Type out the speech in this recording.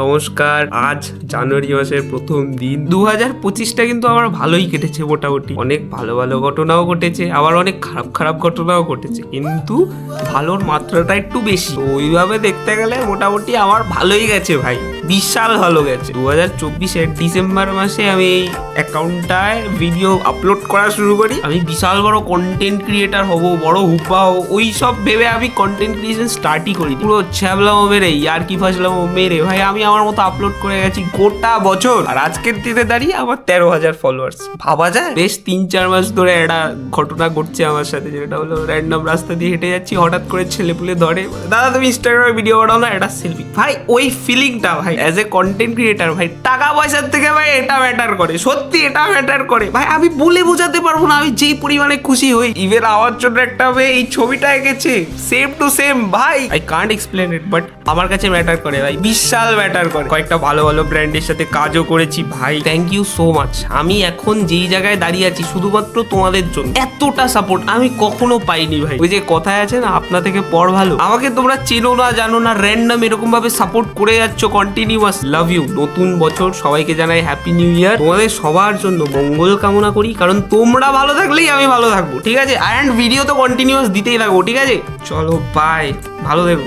নমস্কার। আজ জানুয়ারি মাসের প্রথম দিন। 2025টা কিন্তু আমার ভালোই কেটেছে মোটামুটি। অনেক ভালো ভালো ঘটনাও ঘটেছে, আবার অনেক খারাপ খারাপ ঘটনাও ঘটেছে, কিন্তু ভালোর মাত্রাটা একটু বেশি। তো ওইভাবে দেখতে গেলে মোটামুটি আমার ভালোই গেছে ভাই, বিশাল ভালো গেছে। 2024-এর ডিসেম্বর মাসে আমি এই অ্যাকাউন্টটায় ভিডিও আপলোড করা শুরু করি। আমি বিশাল বড় কন্টেন্ট ক্রিয়েটার হব, বড় হুপা হব, ওই সব ভেবে আমি কন্টেন্ট ক্রিয়েশন স্টার্টই করি। পুরো ছ্যাবলামো মেরে ইয়ার্কি ফাজলামো মেরে ভাই আমি আমার মতো আপলোড করে গেছি গোটা বছর। আর আজকের দিনে দাঁড়িয়ে আমার 13,000 ফলোয়ার্স। ভাবা যায়? বেশ 3-4 মাস ধরে একটা ঘটনা ঘটছে আমার সাথে, যেটা হলো র্যান্ডম রাস্তা দিয়ে হেঁটে যাচ্ছি, হঠাৎ করে ছেলেপুলে ধরে, দাদা তুমি ইনস্টাগ্রামে ভিডিও বানাও না, এটা সেলফি। ভাই ওই ফিলিংটা ভাই অ্যাজ এ কন্টেন্ট ক্রিয়েটার ভাই, টাকা পয়সার থেকে ভাই এটা ম্যাটার করে, সত্যি এটা ম্যাটার করে ভাই। আমি বলে বোঝাতে পারবো না আমি যেই পরিমাণে খুশি হই। ইভেন আমার জন্য একটা মেয়ে এই ছবিটা এঁকেছে, সেম টু সেম ভাই। I can't explain it, but আমার কাছে ম্যাটার করে ভাই, বিশাল ম্যাটার করে। কয়েকটা ভালো ভালো ব্র্যান্ডের সাথে কাজও করেছি ভাই, থ্যাংক ইউ সো মাচ। আমি এখন যেই জায়গায় দাঁড়িয়ে আছি শুধুমাত্র তোমাদের জন্য। এতটা সাপোর্ট আমি কখনো পাইনি ভাই। ওই যে কথায় আছে না, আপনা থেকে পর ভালো। আমাকে তোমরা চেনো না জানো না, র্যান্ডম এরকম ভাবে সাপোর্ট করে যাচ্ছ কন্টিনিউয়াস। Love you. নতুন বছর সবাইকে জানাই হ্যাপি নিউ ইয়ার। তোমাদের সবার জন্য মঙ্গল কামনা করি, কারণ তোমরা ভালো থাকলেই আমি ভালো থাকবো, ঠিক আছে? অ্যান্ড ভিডিও তো কন্টিনিউয়াস দিতেই থাকবো, ঠিক আছে? চলো বাই, ভালো থেকো।